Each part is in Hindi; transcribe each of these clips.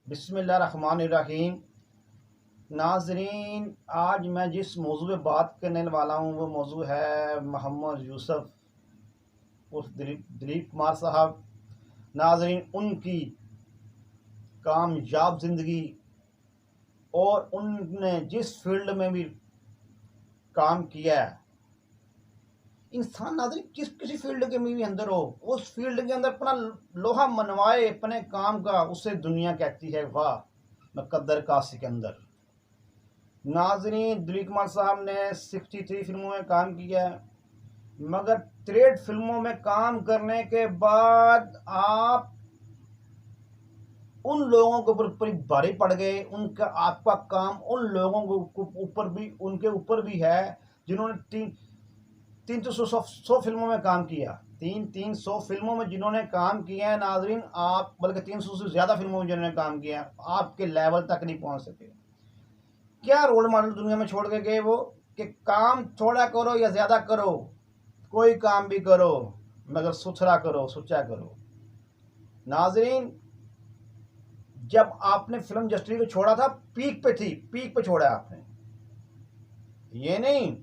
बिस्मिल्लाहिर्रहमानिर्रहीम। नाजरीन, आज मैं जिस मौजू पे बात करने वाला हूँ वो मौजू है मोहम्मद यूसुफ उर्फ दिलीप कुमार साहब। नाजरीन, उनकी कामयाब ज़िंदगी और उनने जिस फील्ड में भी काम किया है, इंसान नाज़रीन किसी फील्ड के में भी अंदर हो, उस फील्ड के अंदर अपना लोहा मनवाए अपने काम का, उसे दुनिया कहती है वाह मुकद्दर का सिकंदर। नाजरीन, दिलीप कुमार साहब ने 63 फिल्मों में काम किया है, मगर 63 फिल्मों में काम करने के बाद आप उन लोगों के ऊपर भारी पड़ गए। उनका आपका काम उन लोगों के ऊपर भी, उनके ऊपर भी है जिन्होंने 300 फिल्मों में काम किया। 300 फिल्मों में जिन्होंने काम किया है नाजरीन, आप बल्कि 300 से ज़्यादा फिल्मों में जिन्होंने काम किया है, आपके लेवल तक नहीं पहुंच सके। क्या रोल मॉडल दुनिया में छोड़ के गए वो कि काम थोड़ा करो या ज़्यादा करो, कोई काम भी करो मगर सुथरा करो, सुच्चा करो। नाजरीन, जब आपने फिल्म इंडस्ट्री को छोड़ा था, पीक पे थी, पीक पे छोड़ा आपने, ये नहीं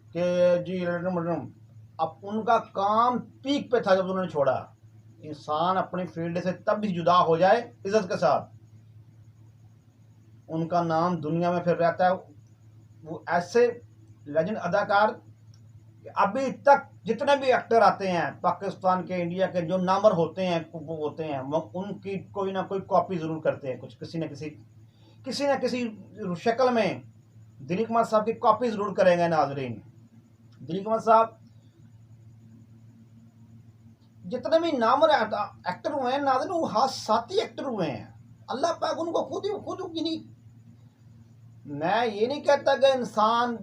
कि जी अब उनका काम पीक पे था जब उन्होंने छोड़ा। इंसान अपनी फील्ड से तब भी जुदा हो जाए इज्जत के साथ, उनका नाम दुनिया में फिर रहता है। वो ऐसे लेजेंड अदाकार, अभी तक जितने भी एक्टर आते हैं पाकिस्तान के, इंडिया के, जो नामवर होते हैं वो उनकी कोई ना कोई कॉपी ज़रूर करते हैं। कुछ किसी न किसी शक्ल में दिलीप कुमार साहब की कॉपी ज़रूर करेंगे। नाजरीन, दिलीप कुमार साहब जितने भी नामवर एक्टर हुए हैं नाजरीन, वो हाथ एक्टर हुए हैं। अल्लाह पाक उनको खुद नहीं, मैं ये नहीं कहता कि इंसान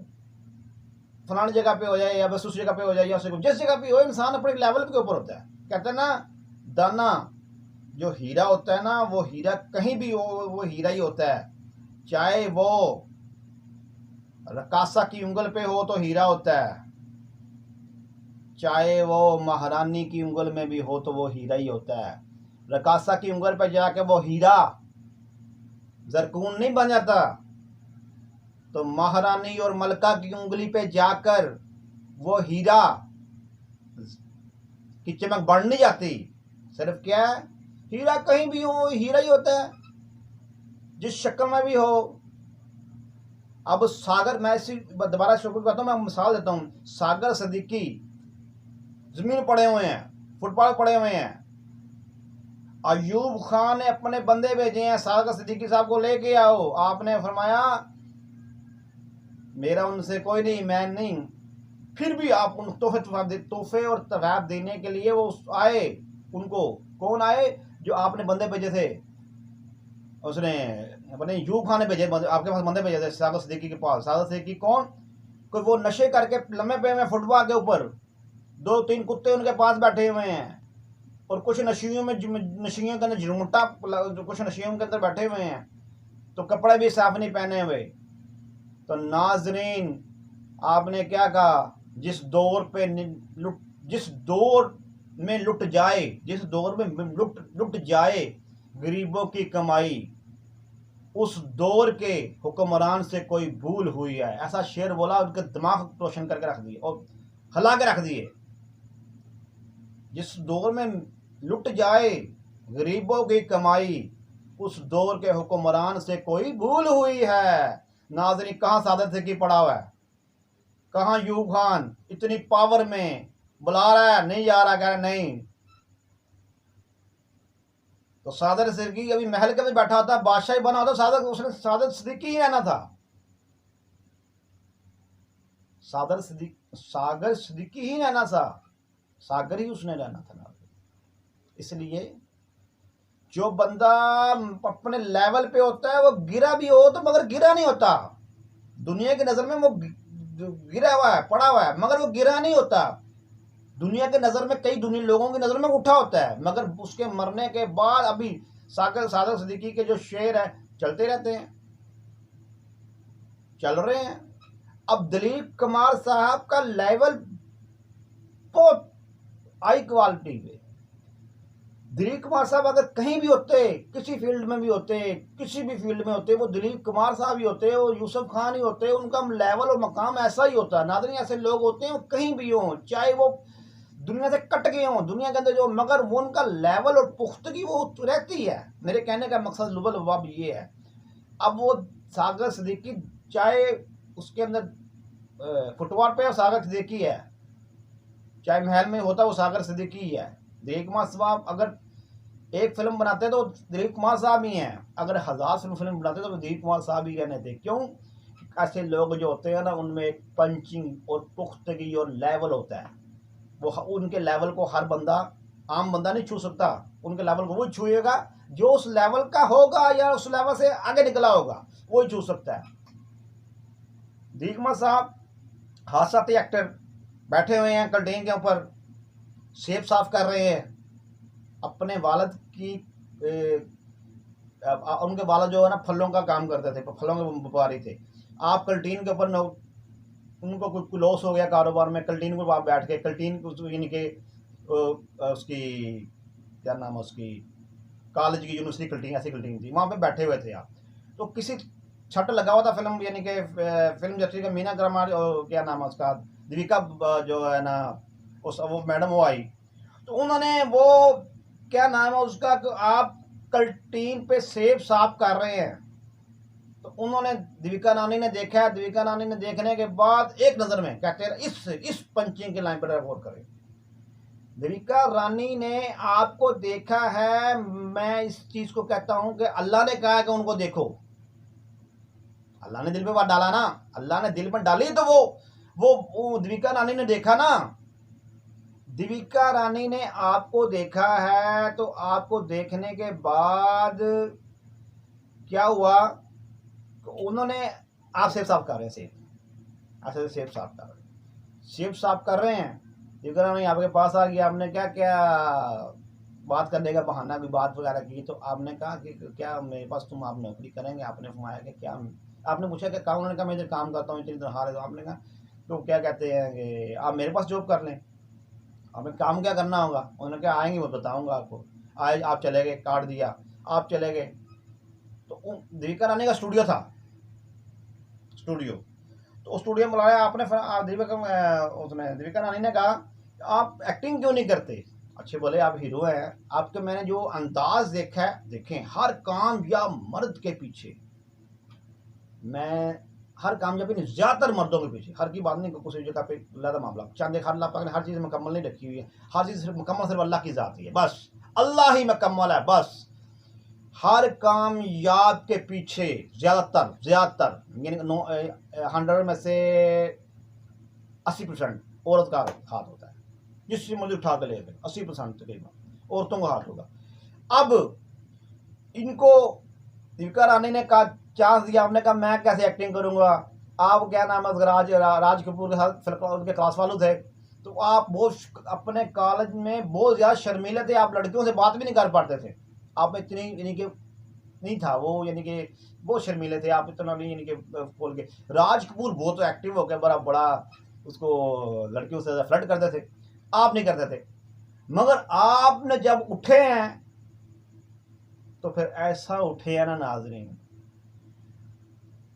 फलानी जगह पे हो जाए या बस उस जगह पे हो जाए या जिस जगह पे हो, इंसान अपने लेवल के ऊपर होता है। कहते हैं ना, दाना जो हीरा होता है ना, वो हीरा कहीं भी हो वो हीरा ही होता है। चाहे वो रकासा की उंगल पे हो तो हीरा होता है, चाहे वो महारानी की उंगल में भी हो तो वो हीरा ही होता है। रकासा की उंगल पे जाके वो हीरा जरकून नहीं बन जाता, तो महारानी और मलका की उंगली पे जाकर वो हीरा की चमक बढ़ नहीं जाती। सिर्फ क्या है, हीरा कहीं भी हो हीरा ही होता है, जिस शक्ल में भी हो। अब सागर, मैं इसी दोबारा शुरू करता हूँ, मैं मिसाल देता हूँ। सागर सिद्दीकी जमीन पड़े हुए हैं, फुटबॉल पड़े हुए हैं। अयूब खान ने अपने बंदे भेजे हैं, सागर सिद्दीकी साहब को लेके आओ। आपने फरमाया मेरा उनसे कोई नहीं, मैं नहीं, फिर भी आप उन तोहफे और तवाब देने के लिए वो आए। उनको कौन आए? जो आपने बंदे भेजे थे, उसने अपने यूब खान ने भेजे, आपके पास बंदे भेजे थे सागर सिद्दीकी के पास। सागर सिद्दीकी कौन? कोई वो नशे करके लम्बे पे में फुटबॉल के ऊपर 2-3 कुत्ते उनके पास बैठे हुए हैं, और कुछ नशियों के अंदर झुमटा, कुछ नशियों के अंदर बैठे हुए हैं, तो कपड़े भी साफ नहीं पहने हुए। तो नाजरीन, आपने क्या कहा? जिस दौर में लुट जाए गरीबों की कमाई, उस दौर के हुक्मरान से कोई भूल हुई है। ऐसा शेर बोला, उनके दिमाग रोशन करके रख दिए और हिला के रख दिए। जिस दौर में लुट जाए गरीबों की कमाई, उस दौर के हुक्मरान से कोई भूल हुई है। नाज़रीन, कहाँ सादत सिद्दीकी पड़ा हुआ है? कहाँ यूब खान इतनी पावर में बुला रहा है, नहीं जा रहा, कह रहा नहीं। तो सादर सिद्दीकी अभी महल के अंदर बैठा होता, बादशाह बना होता, उसने सादर सिद्दीकी ही रहना था। सागर सिद्दीकी ही रहना था, सागर ही उसने रहना था। इसलिए जो बंदा अपने लेवल पे होता है, वो गिरा भी हो तो मगर गिरा नहीं होता। दुनिया की नजर में वो गिरा हुआ है, पड़ा हुआ है, मगर वो गिरा नहीं होता। दुनिया की नजर में, कई लोगों की नजर में उठा होता है, मगर उसके मरने के बाद अभी सागर सिद्दीकी के जो शेर है चलते रहते हैं, चल रहे हैं। अब दिलीप कुमार साहब का लेवल बहुत हाई क्वालिटी पे, दिलीप कुमार साहब अगर कहीं भी होते, किसी फील्ड में भी होते, किसी भी फील्ड में होते, वो दिलीप कुमार साहब ही होते, वो यूसुफ खान ही होते, उनका लेवल और मकाम ऐसा ही होता है। नाज़रीन, ऐसे लोग होते हैं वो कहीं भी हों, चाहे वो दुनिया से कट गए हों, दुनिया के अंदर जो, मगर वो उनका लेवल और पुख्तगी वो रहती है। मेरे कहने का मकसद लुबल लबाब ये है। अब वो सागर सिद्दीकी, चाहे उसके अंदर फुटबॉल पे सागर सिद्दीकी है, चाहे महल में होता वो सागर सिद्दीकी ही है। दिलीप कुमार साहब अगर एक फिल्म बनाते तो दिलीप कुमार साहब ही हैं, अगर 1000 फिल्म बनाते तो दिलीप कुमार साहब ही कहने थे। क्यों? ऐसे लोग जो होते हैं ना, उनमें एक पंचिंग और पुख्तगी और लेवल होता है। वो उनके लेवल को हर बंदा, आम बंदा नहीं छू सकता। उनके लेवल को वो छूएगा जो उस लेवल का होगा या उस लेवल से आगे निकला होगा, वो ही छू सकता है। दिलीप कुमार साहब हादसाती एक्टर बैठे हुए हैं कल्टीन के ऊपर, सेब साफ कर रहे हैं। अपने वालिद की उनके वालिद जो है ना फलों का काम करते थे, फलों के व्यापारी थे। आप कल्टीन के ऊपर उनको कुछ लॉस हो गया कारोबार में, कल्टीन को आप बैठ के कल्टीन यानी कि उसकी क्या नाम है उसकी, कॉलेज की यूनिवर्सिटी कल्टीन, ऐसी कल्टीन थी, वहाँ पे बैठे हुए थे आप। तो किसी छट लगा हुआ था फिल्म, यानी कि फिल्म इंडस्ट्री का मीना ग्रामा, क्या नाम है उसका, दीपिका जो है ना, उस वो मैडम वो आई, तो उन्होंने वो क्या नाम है उसका, आप कल्टीन पे सेब साफ कर रहे हैं। तो उन्होंने, दीपिका नानी ने देखा है, दीपिका नानी ने देखने के बाद एक नज़र में कहते हैं इस पंचिंग के लाइन पर गौर करें। दीपिका रानी ने आपको देखा है, मैं इस चीज को कहता हूं कि अल्लाह ने कहा है कि उनको देखो। अल्लाह ने दिल पे बात डाला ना, अल्लाह ने दिल पर डाली तो वो दीपिका रानी ने देखा ना। दीपिका रानी ने आपको देखा है, तो आपको देखने के बाद क्या हुआ, तो उन्होंने, आप सेब साफ कर रहे हैं, सेब ऐसे सेब साफ कर रहे हैं, सेब साफ कर रहे हैं, दीपिका रानी आपके पास आ गया, आपने क्या क्या बात करने का बहाना, कोई बात वगैरह की, तो आपने कहा कि क्या मेरे पास तुम आप नौकरी करेंगे, आपने फरमाया कि क्या, आपने पूछा कि काम, उन्होंने कहा मैं इधर काम करता हूँ इतनी तनख्वाह है, तो आपने कहा तो क्या कहते हैं कि आप मेरे पास जॉब कर लें, हमें काम क्या करना होगा। उन्होंने कहा आएंगे वो बताऊंगा आपको। आए, आप चले गए, काट दिया, आप चले गए। तो दीपिका रानी का स्टूडियो था, स्टूडियो, तो उस स्टूडियो में बुलाया आपने, दीपिका रानी ने कहा आप एक्टिंग क्यों नहीं करते। अच्छे बोले आप हीरो हैं, आपके मैंने जो अंदाज देखा है, देखें हर कामयाब मर्द के पीछे, मैं हर कामयाबी नहीं, ज्यादातर मर्दों के पीछे, हर की बात नहीं, कुछ जगह पे ज्यादा मामला चांद अल्लाह पाक ने हर चीज मुकम्मल नहीं रखी हुई है, हर चीज मुकम्मल सिर्फ अल्लाह की जात ही है, बस अल्लाह ही मुकम्मल है बस। हर कामयाब के पीछे ज्यादातर यानी 100 में से 80% औरत का हाथ होता है, जिससे मुझे उठा कर ले गए 80% तकरीबन औरतों का हाथ होगा। अब इनको दीपिका रानी ने कहा, चांस दिया, आपने कहा मैं कैसे एक्टिंग करूंगा, आप क्या नाम है राज कपूर के साथ उनके क्लास वालों थे, तो आप बहुत अपने कॉलेज में बहुत ज़्यादा शर्मीले थे, आप लड़कियों से बात भी नहीं कर पाते थे, आप इतनी यानी कि नहीं था वो, यानी कि बहुत शर्मीले थे आप, इतना नहीं यानी कि बोल के। राज कपूर बहुत एक्टिव हो गया, बड़ा बड़ा उसको लड़कियों से फ्लर्ट करते थे, आप नहीं करते थे। मगर आपने जब उठे हैं तो फिर ऐसा उठे हैं ना नाज़रीन,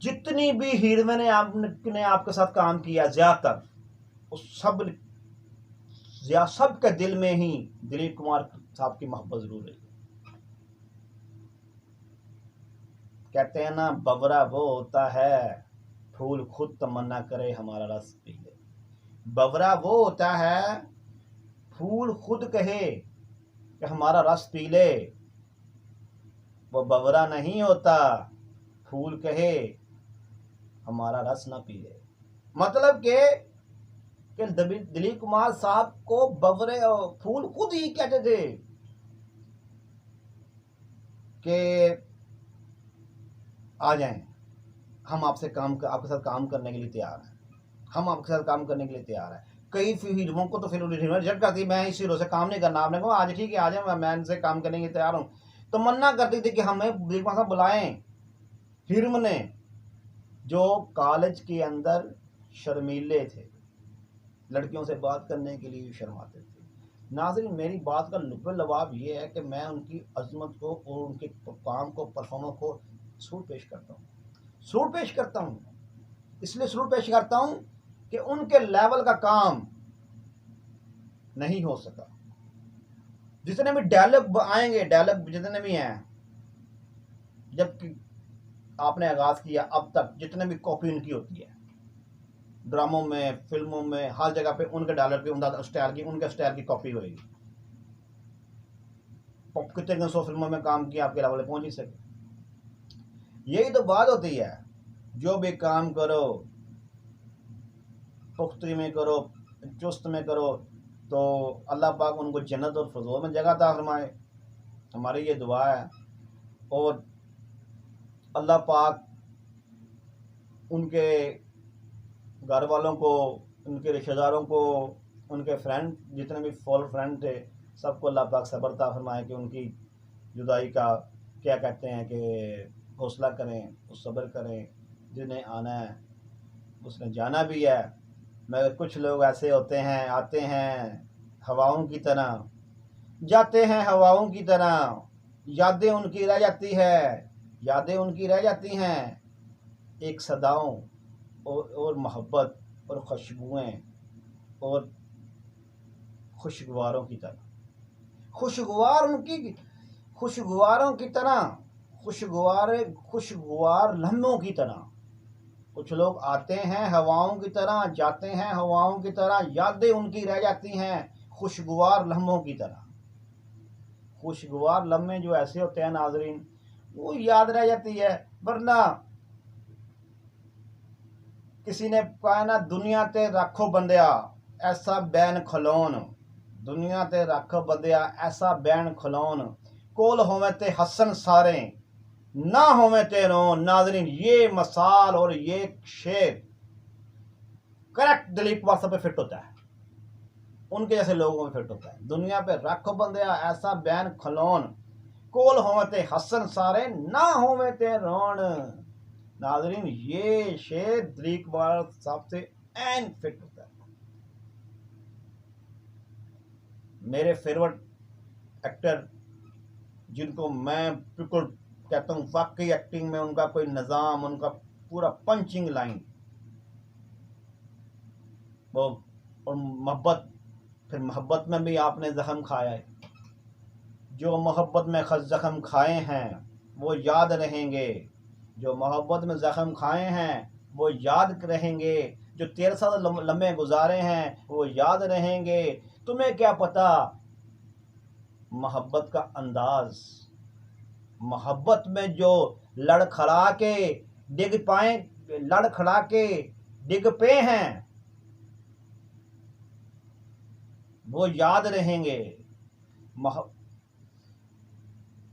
जितनी भी हीरोइन ने आपके साथ काम किया, ज्यादातर उस सब के दिल में ही दिलीप कुमार साहब की मोहब्बत जरूर रही। कहते हैं ना, बवरा वो होता है फूल खुद तमन्ना करे हमारा रस पी ले। बवरा वो होता है फूल खुद कहे कि हमारा रस पी ले, वो बवरा नहीं होता फूल कहे हमारा रस ना पी ले। मतलब कि दिलीप कुमार साहब को बवरे फूल खुद ही कहते थे कि आ जाएं, हम आपके साथ काम करने के लिए तैयार हैं, हम आपके साथ काम करने के लिए तैयार हैं। कई हीरोओं को तो फिर रिजेक्ट करती, मैं इस हीरो से काम नहीं करना, आपने कहा आज ठीक है आ जाए, मैं इनसे काम करने के लिए तैयार हूँ, तो मन्ना करती थी कि हमें दिलीप कुमार साहब बुलाएं। हीरो ने जो कॉलेज के अंदर शर्मीले थे, लड़कियों से बात करने के लिए शर्माते थे, नाज़रीन, मेरी बात का लुब्ब लबाब ये है कि मैं उनकी अज़मत को और उनके काम को, परफॉर्मेंस को सलूट पेश करता हूँ। सलूट पेश करता हूँ, इसलिए सलूट पेश करता हूँ कि उनके लेवल का काम नहीं हो सका। जितने भी डायलॉग आएंगे, डायलॉग जितने भी हैं, जबकि आपने आगाज़ किया अब तक जितने भी कॉपी उनकी होती है, ड्रामों में, फिल्मों में, हर जगह पे उनके डायलॉग की, उनका स्टाइल की, उनके स्टाइल की कॉपी होगी। कितने 100 फिल्मों में काम किया, आपके लेवल पे पहुंच ही सके। यही तो बात होती है, जो भी काम करो पुख्तगी में करो, चुस्त में करो, तो अल्लाह पाक उनको जन्नत और फज़ूल में जगह अता फरमाए। हमारी ये दुआ है। और अल्लाह पाक उनके घर वालों को, उनके रिश्तेदारों को, उनके फ्रेंड, जितने भी फॉल फ्रेंड थे, सबको अल्लाह पाक सब्र अता फरमाए कि उनकी जुदाई का क्या कहते हैं कि हौसला करें, उस सब्र करें। जिन्हें आना है उसने जाना भी है, मगर कुछ लोग ऐसे होते हैं, आते हैं हवाओं की तरह, जाते हैं हवाओं की तरह, यादें उनकी रह जाती है, यादें उनकी रह जाती हैं एक सदाओं और मोहब्बत और खुशबुएं और खुशगवारों की तरह, खुशगवारों की तरह, खुशगवार लम्हों की तरह। कुछ लोग आते हैं हवाओं की तरह, जाते हैं हवाओं की तरह, यादें उनकी रह जाती हैं खुशगवार लम्हों की तरह। खुशगवार लम्हे जो ऐसे होते हैं नाजरीन, वो याद रह जाती है। वरना किसी ने कहा ना, दुनिया ते रखो बंदिया ऐसा बैन खलोन, दुनिया ते रखो बंदिया ऐसा बैन खलोन, कोल होवे ते हसन सारे, ना होवे ते रोन। नाजरीन, ये मसाल और ये शेर करेक्ट दिलीप वास्तव पे फिट होता है, उनके जैसे लोगों में फिट होता है। दुनिया पे रखो बंदिया ऐसा बैन खलोन, कोल होवे ते हसन सारे, ना होवे ते रोन। नाजरीन, ये शेर दिलीप वास्तव साहब से एन फिट होता है। मेरे फेवरेट एक्टर, जिनको मैं बिल्कुल कहता हूँ वाकई एक्टिंग में उनका कोई निज़ाम, उनका पूरा पंचिंग लाइन, वो और मोहब्बत, फिर मोहब्बत में भी आपने ज़ख्म खाया है। जो मोहब्बत में ज़ख्म खाए हैं वो याद रहेंगे, जो मोहब्बत में ज़ख्म खाए हैं वो याद रहेंगे, जो 13 साल लम्हे गुजारे हैं वो याद रहेंगे। तुम्हें क्या पता मोहब्बत का अंदाज़, मोहब्बत में जो लड़खड़ा के डिग पाए, लड़खड़ा के डिग पे हैं वो याद रहेंगे।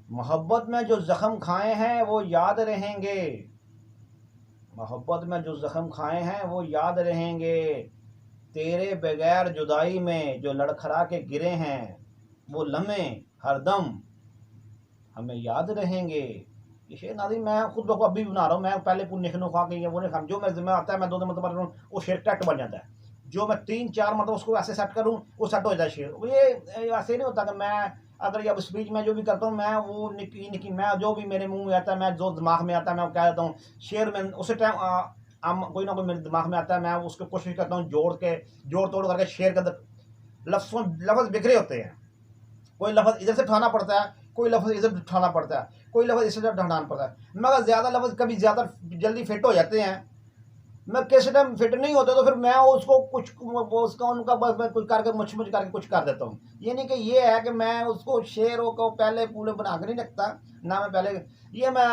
मोहब्बत में जो ज़ख्म खाए हैं वो याद रहेंगे, मोहब्बत में जो ज़ख्म खाए हैं वो याद रहेंगे। तेरे बगैर जुदाई में जो लड़खड़ा के गिरे हैं वो लम्हे हरदम हमें याद रहेंगे। ये शेर नाज़रीन मैं खुद बखुद अभी बना रहा हूँ। मैं पहले पूरी निखनो खा के वो नहीं खा, जो मेरे ज़िम्मे आता है मैं 2 मरतबा करूँ वो शेर करेक्ट बन जाता है। जो मैं 3-4 मतलब उसको ऐसे सेट करूँ वो सेट हो जाता है शेर। ये ऐसे नहीं होता कि मैं अगर जब स्पीच में जो भी करता हूँ मैं वो निकी मैं जो भी मेरे मुंह में आता है, मैं जो दिमाग में आता है मैं वो कह देता हूँ। शेर में उसी टाइम कोई ना कोई मेरे दिमाग में आता है, मैं उसको कोशिश करता हूँ जोड़ तोड़ करके शेर के अंदर लफ्ज़ बिखरे होते हैं। कोई लफ्ज़ इधर से उठाना पड़ता है, कोई लफ्ज़ इधर उठाना पड़ता है, कोई लफ्ज़ इस तरफ ढंढाना पड़ता है। मगर ज़्यादा लफ्ज़ कभी ज़्यादा जल्दी फिट हो जाते हैं, मैं किसी टाइम फिट नहीं होता तो फिर मैं उसको कुछ उसका उनका बस मैं कुछ करके मुछ करके कुछ कर देता हूँ। ये नहीं कि ये है कि मैं उसको शेरों को पहले पूरे बना कर नहीं रखता ना, मैं पहले ये मैं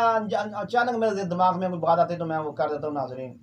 अचानक मेरे दिमाग में कोई बात आती है तो मैं वो कर देता हूँ। नाज़रीन,